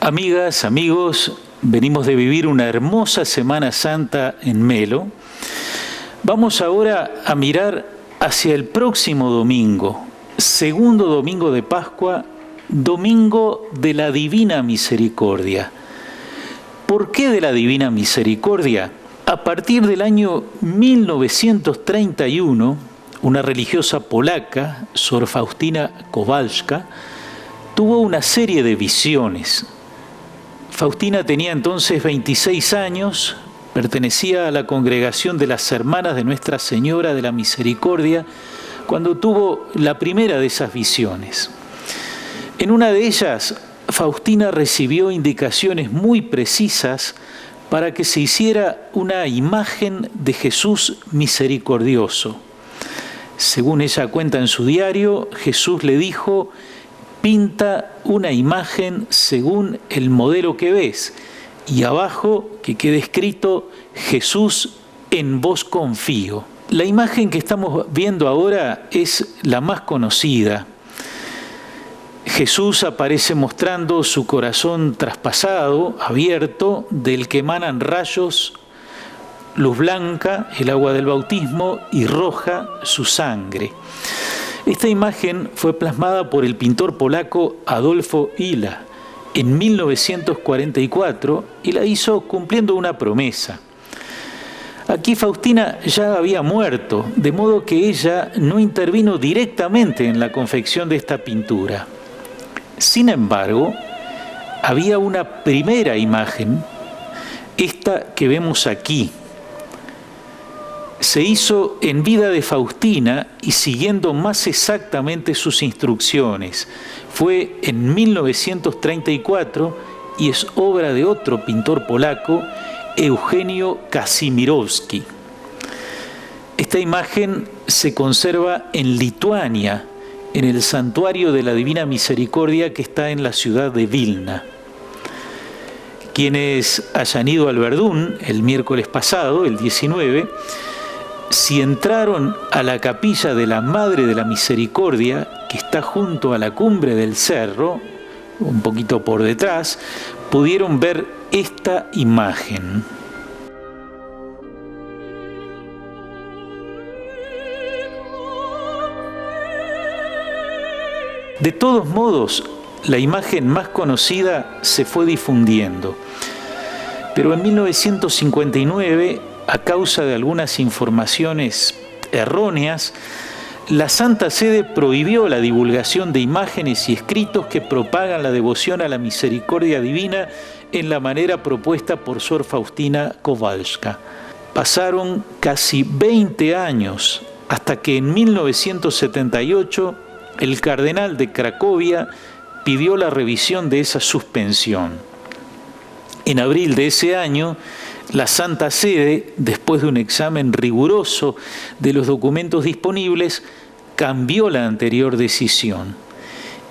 Amigas, amigos, venimos de vivir una hermosa Semana Santa en Melo. Vamos ahora a mirar hacia el próximo domingo, segundo domingo de Pascua, domingo de la Divina Misericordia. ¿Por qué de la Divina Misericordia? A partir del año 1931, una religiosa polaca, Sor Faustina Kowalska, tuvo una serie de visiones. Faustina tenía entonces 26 años, pertenecía a la congregación de las Hermanas de Nuestra Señora de la Misericordia, cuando tuvo la primera de esas visiones. En una de ellas, Faustina recibió indicaciones muy precisas para que se hiciera una imagen de Jesús misericordioso. Según ella cuenta en su diario, Jesús le dijo: pinta una imagen según el modelo que ves, y abajo que quede escrito: Jesús, en vos confío. La imagen que estamos viendo ahora es la más conocida. Jesús aparece mostrando su corazón traspasado, abierto, del que emanan rayos, luz blanca, el agua del bautismo, y roja, su sangre. Esta imagen fue plasmada por el pintor polaco Adolfo Hila en 1944 y la hizo cumpliendo una promesa. Aquí Faustina ya había muerto, de modo que ella no intervino directamente en la confección de esta pintura. Sin embargo, había una primera imagen, esta que vemos aquí. Se hizo en vida de Faustina y siguiendo más exactamente sus instrucciones. Fue en 1934 y es obra de otro pintor polaco, Eugenio Kazimierowski. Esta imagen se conserva en Lituania, en el Santuario de la Divina Misericordia que está en la ciudad de Vilna. Quienes hayan ido al Verdún el miércoles pasado, el 19, si entraron a la capilla de la Madre de la Misericordia, que está junto a la cumbre del cerro, un poquito por detrás, pudieron ver esta imagen. De todos modos, la imagen más conocida se fue difundiendo, pero en 1959, a causa de algunas informaciones erróneas, la Santa Sede prohibió la divulgación de imágenes y escritos que propagan la devoción a la misericordia divina en la manera propuesta por Sor Faustina Kowalska. Pasaron casi 20 años hasta que en 1978 el cardenal de Cracovia pidió la revisión de esa suspensión. En abril de ese año, la Santa Sede, después de un examen riguroso de los documentos disponibles, cambió la anterior decisión.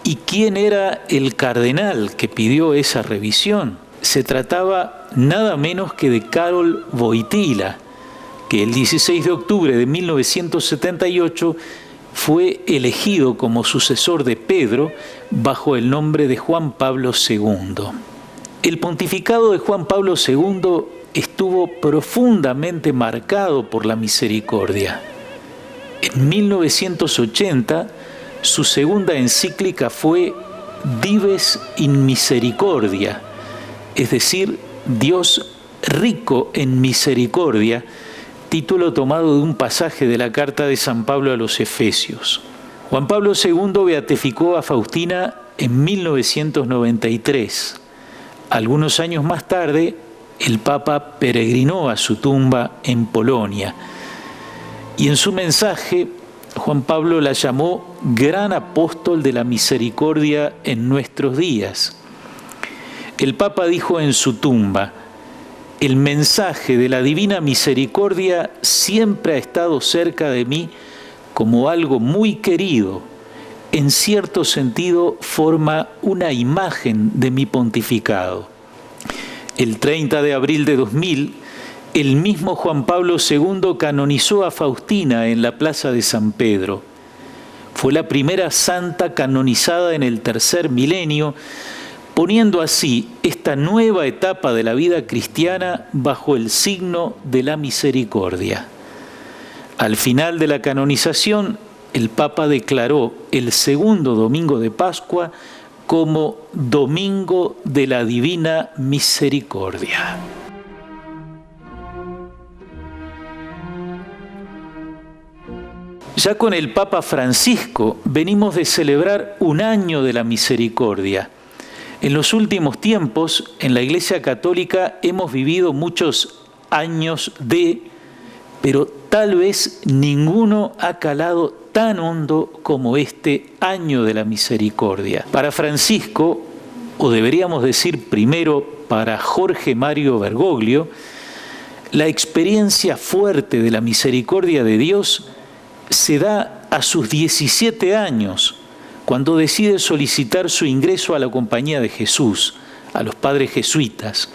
¿Y quién era el cardenal que pidió esa revisión? Se trataba nada menos que de Karol Wojtyła, que el 16 de octubre de 1978 fue elegido como sucesor de Pedro bajo el nombre de Juan Pablo II. El pontificado de Juan Pablo II estuvo profundamente marcado por la misericordia. En 1980, su segunda encíclica fue Dives in Misericordia, es decir, Dios rico en misericordia, título tomado de un pasaje de la carta de San Pablo a los Efesios. Juan Pablo II beatificó a Faustina en 1993. Algunos años más tarde, el Papa peregrinó a su tumba en Polonia. Y en su mensaje, Juan Pablo la llamó Gran Apóstol de la Misericordia en nuestros días. El Papa dijo en su tumba: el mensaje de la Divina Misericordia siempre ha estado cerca de mí como algo muy querido. En cierto sentido, forma una imagen de mi pontificado. El 30 de abril de 2000, el mismo Juan Pablo II canonizó a Faustina en la plaza de San Pedro. Fue la primera santa canonizada en el tercer milenio, poniendo así esta nueva etapa de la vida cristiana bajo el signo de la misericordia. Al final de la canonización, el Papa declaró el segundo domingo de Pascua como Domingo de la Divina Misericordia. Ya con el Papa Francisco venimos de celebrar un año de la misericordia. En los últimos tiempos, en la Iglesia Católica hemos vivido muchos años pero tal vez ninguno ha calado tan hondo como este año de la misericordia. Para Francisco, o deberíamos decir primero para Jorge Mario Bergoglio, la experiencia fuerte de la misericordia de Dios se da a sus 17 años, cuando decide solicitar su ingreso a la Compañía de Jesús, a los padres jesuitas.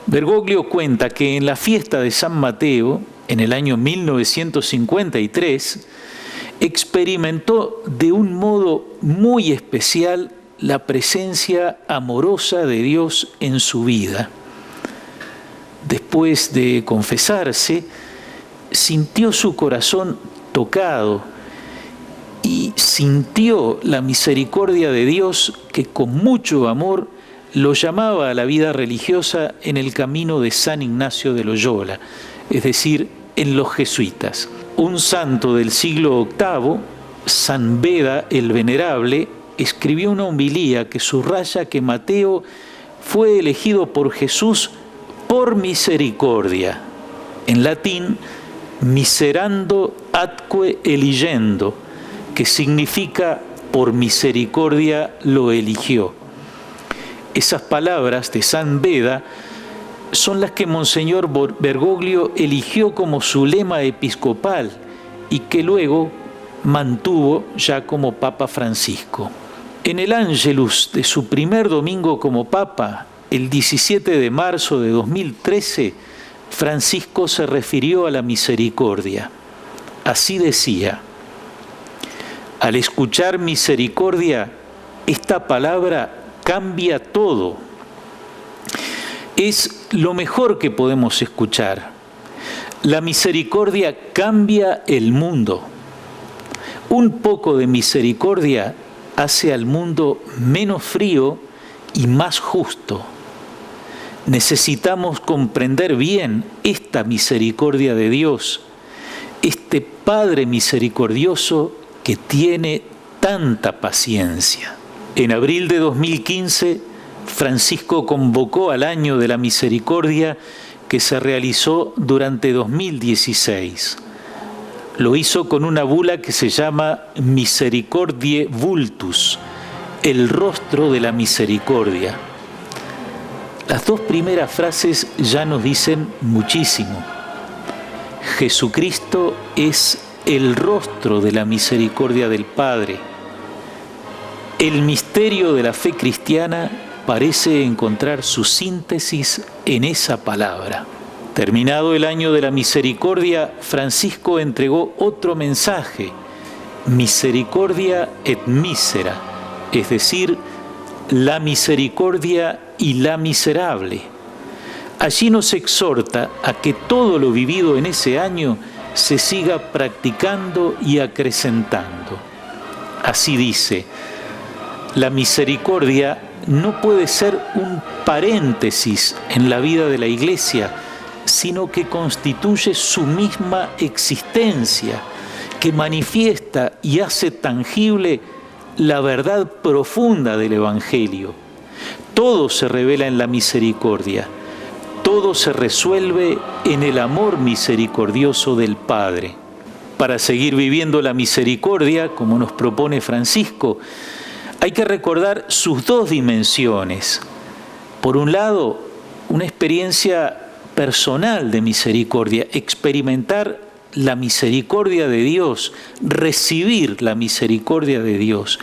Bergoglio cuenta que en la fiesta de San Mateo, en el año 1953, experimentó de un modo muy especial la presencia amorosa de Dios en su vida. Después de confesarse, sintió su corazón tocado y sintió la misericordia de Dios que con mucho amor lo llamaba a la vida religiosa en el camino de San Ignacio de Loyola, es decir, en los jesuitas. Un santo del siglo VIII, San Beda el Venerable, escribió una homilía que subraya que Mateo fue elegido por Jesús por misericordia. En latín, miserando atque eligendo, que significa por misericordia lo eligió. Esas palabras de San Beda son las que Monseñor Bergoglio eligió como su lema episcopal y que luego mantuvo ya como Papa Francisco. En el Ángelus de su primer domingo como Papa, el 17 de marzo de 2013, Francisco se refirió a la misericordia. Así decía: al escuchar misericordia, esta palabra cambia todo. Es lo mejor que podemos escuchar. La misericordia cambia el mundo. Un poco de misericordia hace al mundo menos frío y más justo. Necesitamos comprender bien esta misericordia de Dios, este Padre misericordioso que tiene tanta paciencia. En abril de 2015, Francisco convocó al Año de la Misericordia que se realizó durante 2016. Lo hizo con una bula que se llama Misericordiae Vultus, el rostro de la misericordia. Las dos primeras frases ya nos dicen muchísimo. Jesucristo es el rostro de la misericordia del Padre. El misterio de la fe cristiana parece encontrar su síntesis en esa palabra. Terminado el año de la misericordia, Francisco entregó otro mensaje, Misericordia et Misera, es decir, la misericordia y la miserable. Allí nos exhorta a que todo lo vivido en ese año se siga practicando y acrecentando. Así dice: la misericordia no puede ser un paréntesis en la vida de la Iglesia, sino que constituye su misma existencia, que manifiesta y hace tangible la verdad profunda del Evangelio. Todo se revela en la misericordia, todo se resuelve en el amor misericordioso del Padre. Para seguir viviendo la misericordia, como nos propone Francisco, hay que recordar sus dos dimensiones. Por un lado, una experiencia personal de misericordia, experimentar la misericordia de Dios, recibir la misericordia de Dios.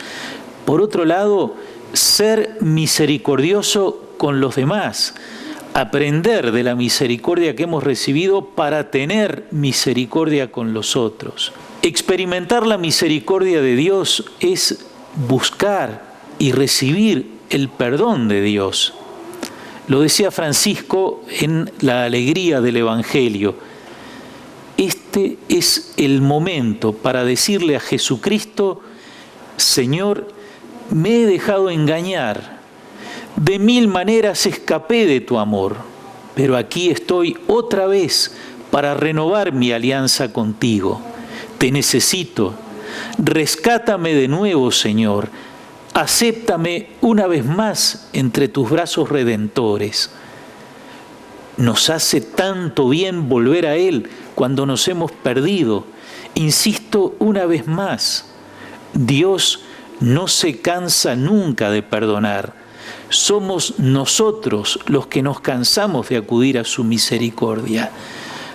Por otro lado, ser misericordioso con los demás, aprender de la misericordia que hemos recibido para tener misericordia con los otros. Experimentar la misericordia de Dios es buscar y recibir el perdón de Dios. Lo decía Francisco en la alegría del Evangelio. Este es el momento para decirle a Jesucristo: Señor, me he dejado engañar, de mil maneras escapé de tu amor, pero aquí estoy otra vez para renovar mi alianza contigo. Te necesito, rescátame de nuevo, Señor, acéptame una vez más entre tus brazos redentores. Nos hace tanto bien volver a Él cuando nos hemos perdido. Insisto una vez más, Dios no se cansa nunca de perdonar. Somos nosotros los que nos cansamos de acudir a su misericordia.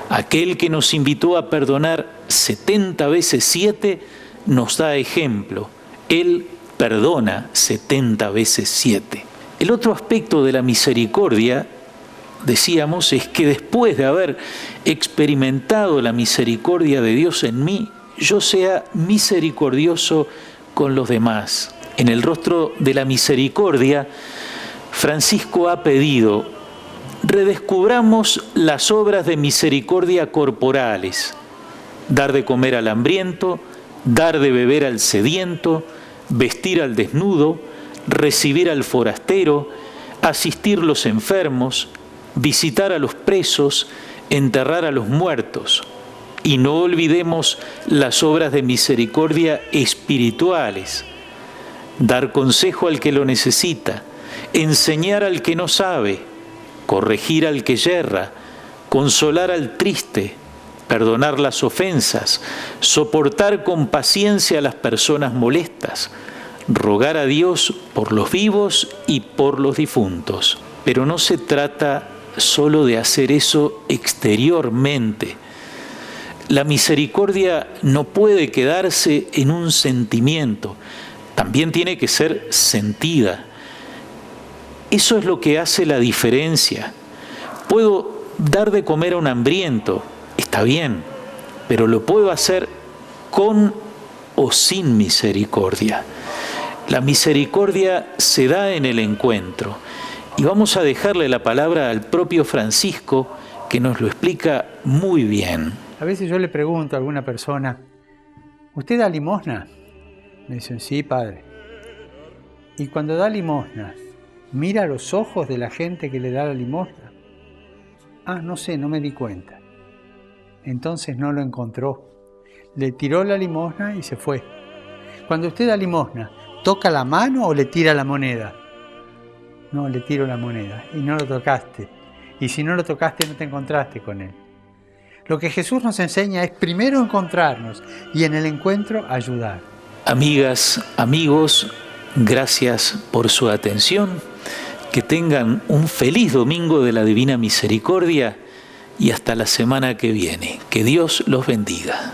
Aquel que nos invitó a perdonar 70 veces 7 nos da ejemplo. Él perdona 70 veces 7. El otro aspecto de la misericordia, decíamos, es que después de haber experimentado la misericordia de Dios en mí, yo sea misericordioso con los demás. En el rostro de la misericordia, Francisco ha pedido: redescubramos las obras de misericordia corporales, dar de comer al hambriento, dar de beber al sediento, vestir al desnudo, recibir al forastero, asistir los enfermos, visitar a los presos, enterrar a los muertos. Y no olvidemos las obras de misericordia espirituales, dar consejo al que lo necesita, enseñar al que no sabe, corregir al que yerra, consolar al triste, perdonar las ofensas, soportar con paciencia a las personas molestas, rogar a Dios por los vivos y por los difuntos. Pero no se trata solo de hacer eso exteriormente. La misericordia no puede quedarse en un sentimiento, también tiene que ser sentida. Eso es lo que hace la diferencia. Puedo dar de comer a un hambriento, está bien, pero lo puedo hacer con o sin misericordia. La misericordia se da en el encuentro. Y vamos a dejarle la palabra al propio Francisco, que nos lo explica muy bien. A veces yo le pregunto a alguna persona: ¿usted da limosna? Me dicen: sí, padre. Y cuando da limosna, ¿mira los ojos de la gente que le da la limosna? Ah, no sé, no me di cuenta. Entonces no lo encontró. Le tiró la limosna y se fue. Cuando usted da limosna, ¿toca la mano o le tira la moneda? No, le tiro la moneda y no lo tocaste. Y si no lo tocaste, no te encontraste con él. Lo que Jesús nos enseña es primero encontrarnos y en el encuentro ayudar. Amigas, amigos, gracias por su atención. Que tengan un feliz domingo de la Divina Misericordia y hasta la semana que viene. Que Dios los bendiga.